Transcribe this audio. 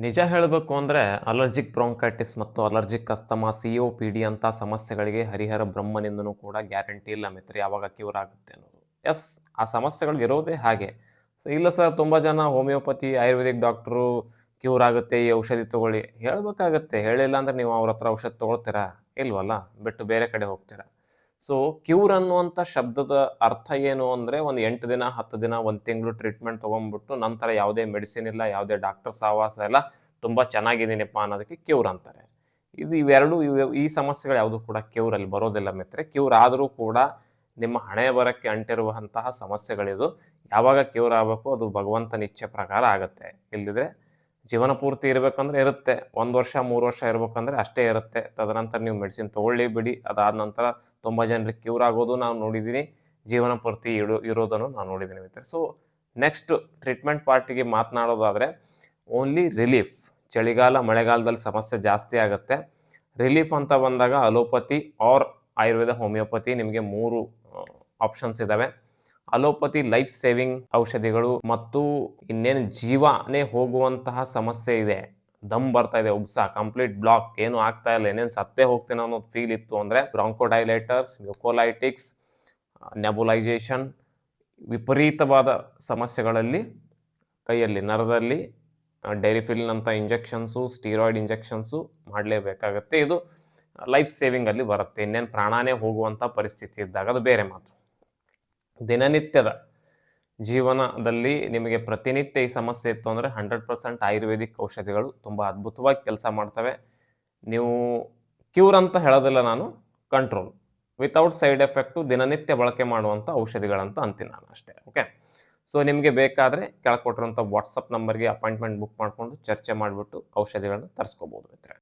ನಿಜ ಹೇಳಬೇಕು ಅಂದರೆ ಅಲರ್ಜಿಕ್ ಬ್ರಾಂಕೈಟಿಸ್ ಮತ್ತು ಅಲರ್ಜಿಕ್ ಅಸ್ತಮಾ COPD ಅಂತ ಸಮಸ್ಯೆಗಳಿಗೆ ಹರಿಹರ ಬ್ರಹ್ಮನಿಂದನೂ ಕೂಡ ಗ್ಯಾರಂಟಿ ಇಲ್ಲ ಮಿತ್ರ ಯಾವಾಗ ಕ್ಯೂರ್ ಆಗುತ್ತೆ ಅನ್ನೋದು. ಎಸ್, ಆ ಸಮಸ್ಯೆಗಳಿಗೆ ಇರೋದೇ ಹಾಗೆ. ಸೊ ಇಲ್ಲ ಸರ್, ತುಂಬ ಜನ ಹೋಮಿಯೋಪತಿ ಆಯುರ್ವೇದಿಕ್ ಡಾಕ್ಟ್ರು ಕ್ಯೂರ್ ಆಗುತ್ತೆ ಈ ಔಷಧಿ ತಗೊಳ್ಳಿ ಹೇಳಬೇಕಾಗತ್ತೆ. ಹೇಳಿಲ್ಲ ಅಂದರೆ ನೀವು ಅವ್ರ ಹತ್ರ ಔಷಧ ತೊಗೊಳ್ತೀರಾ? ಇಲ್ವಲ್ಲ, ಬಿಟ್ಟು ಬೇರೆ ಕಡೆ ಹೋಗ್ತೀರಾ. ಸೊ ಕ್ಯೂರ್ ಅನ್ನುವಂಥ ಶಬ್ದದ ಅರ್ಥ ಏನು ಅಂದರೆ ಒಂದು 8 ದಿನ 10 ದಿನ 1 ತಿಂಗಳು ಟ್ರೀಟ್ಮೆಂಟ್ ತೊಗೊಂಡ್ಬಿಟ್ಟು ನಂತರ ಯಾವುದೇ ಮೆಡಿಸಿನ್ ಇಲ್ಲ, ಯಾವುದೇ ಡಾಕ್ಟರ್ ಸಹವಾಸ ಇಲ್ಲ, ತುಂಬ ಚೆನ್ನಾಗಿದ್ದೀನಿಪ್ಪ ಅನ್ನೋದಕ್ಕೆ ಕ್ಯೂರ್ ಅಂತಾರೆ. ಇವೆರಡು ಈ ಸಮಸ್ಯೆಗಳು ಯಾವುದೂ ಕೂಡ ಕ್ಯೂರಲ್ಲಿ ಬರೋದಿಲ್ಲ ಮಿತ್ರೆ. ಕ್ಯೂರ್ ಆದರೂ ಕೂಡ ನಿಮ್ಮ ಹಣೆ ಬರಕ್ಕೆ ಅಂಟಿರುವಂತಹ ಸಮಸ್ಯೆಗಳಿದು. ಯಾವಾಗ ಕ್ಯೂರ್ ಆಗಬೇಕು ಅದು ಭಗವಂತನ ಇಚ್ಛೆ ಪ್ರಕಾರ ಆಗುತ್ತೆ. ಇಲ್ಲದಿದ್ರೆ ಜೀವನ ಪೂರ್ತಿ ಇರಬೇಕಂದ್ರೆ ಇರುತ್ತೆ. 1 ವರ್ಷ 3 ವರ್ಷ ಇರ್ಬೇಕಂದ್ರೆ ಅಷ್ಟೇ ಇರುತ್ತೆ. ತದನಂತರ ನೀವು ಮೆಡಿಸಿನ್ ತೊಗೊಳ್ಳಿ ಬಿಡಿ. ಅದಾದ ನಂತರ ತುಂಬ ಜನರಿಗೆ ಕ್ಯೂರ್ ಆಗೋದು ನಾನು ನೋಡಿದ್ದೀನಿ. ಜೀವನ ಪೂರ್ತಿ ಇರೋದನ್ನು ನಾನು ನೋಡಿದ್ದೀನಿ ಮಿತ್ರ. ಸೊ ನೆಕ್ಸ್ಟ್ ಟ್ರೀಟ್ಮೆಂಟ್ ಪಾರ್ಟಿಗೆ ಮಾತನಾಡೋದಾದರೆ ಓನ್ಲಿ ರಿಲೀಫ್. ಚಳಿಗಾಲ ಮಳೆಗಾಲದಲ್ಲಿ ಸಮಸ್ಯೆ ಜಾಸ್ತಿ ಆಗುತ್ತೆ. ರಿಲೀಫ್ ಅಂತ ಬಂದಾಗ ಅಲೋಪತಿ ಆರ್ ಆಯುರ್ವೇದ ಹೋಮಿಯೋಪತಿ ನಿಮಗೆ 3 ಆಪ್ಷನ್ಸ್ ಇದ್ದಾವೆ. ಅಲೋಪತಿ ಲೈಫ್ ಸೇವಿಂಗ್ ಔಷಧಿಗಳು ಮತ್ತು ಇನ್ನೇನು ಜೀವನೇ ಹೋಗುವಂತಹ ಸಮಸ್ಯೆ ಇದೆ, ದಮ್ ಬರ್ತಾ ಇದೆ, ಉಬ್ಸ ಕಂಪ್ಲೀಟ್ ಬ್ಲಾಕ್, ಏನು ಆಗ್ತಾ ಇಲ್ಲ, ಏನೇನು ಸತ್ತೇ ಹೋಗ್ತೇನೆ ಅನ್ನೋದು ಫೀಲ್ ಇತ್ತು ಅಂದರೆ ಬ್ರಾಂಕೋಡೈಲೇಟರ್ಸ್, ಮ್ಯೂಕೋಲೈಟಿಕ್ಸ್, ನೆಬುಲೈಜೇಷನ್, ವಿಪರೀತವಾದ ಸಮಸ್ಯೆಗಳಲ್ಲಿ ಕೈಯಲ್ಲಿ ನರದಲ್ಲಿ ಡೈರಿಫಿಲ್ನಂಥ ಇಂಜೆಕ್ಷನ್ಸು, ಸ್ಟೀರಾಯ್ಡ್ ಇಂಜೆಕ್ಷನ್ಸು ಮಾಡಲೇಬೇಕಾಗತ್ತೆ. ಇದು ಲೈಫ್ ಸೇವಿಂಗಲ್ಲಿ ಬರುತ್ತೆ. ಇನ್ನೇನು ಪ್ರಾಣಾನೇ ಹೋಗುವಂಥ ಪರಿಸ್ಥಿತಿ ಇದ್ದಾಗ ಅದು ಬೇರೆ ಮಾತು. ದಿನನಿತ್ಯದ ಜೀವನದಲ್ಲಿ ನಿಮಗೆ ಪ್ರತಿನಿತ್ಯ ಈ ಸಮಸ್ಯೆ ಇತ್ತು ಅಂದರೆ 100% ಆಯುರ್ವೇದಿಕ್ ಔಷಧಿಗಳು ತುಂಬ ಅದ್ಭುತವಾಗಿ ಕೆಲಸ ಮಾಡ್ತವೆ. ನೀವು ಕ್ಯೂರ್ ಅಂತ ಹೇಳೋದಿಲ್ಲ ನಾನು, ಕಂಟ್ರೋಲ್ ವಿತೌಟ್ ಸೈಡ್ ಎಫೆಕ್ಟು ದಿನನಿತ್ಯ ಬಳಕೆ ಮಾಡುವಂಥ ಔಷಧಿಗಳಂತ ಅಂತೀನಿ ನಾನು ಅಷ್ಟೇ. ಓಕೆ, ಸೊ ನಿಮಗೆ ಬೇಕಾದರೆ ಕೆಳಗೆ ಕೊಟ್ಟಿರುವಂಥ ವಾಟ್ಸಪ್ ನಂಬರ್ಗೆ ಅಪಾಯಿಂಟ್ಮೆಂಟ್ ಬುಕ್ ಮಾಡಿಕೊಂಡು ಚರ್ಚೆ ಮಾಡಿಬಿಟ್ಟು ಔಷಧಿಗಳನ್ನ ತರಿಸ್ಕೋಬೋದು ಮಿತ್ರರೆ.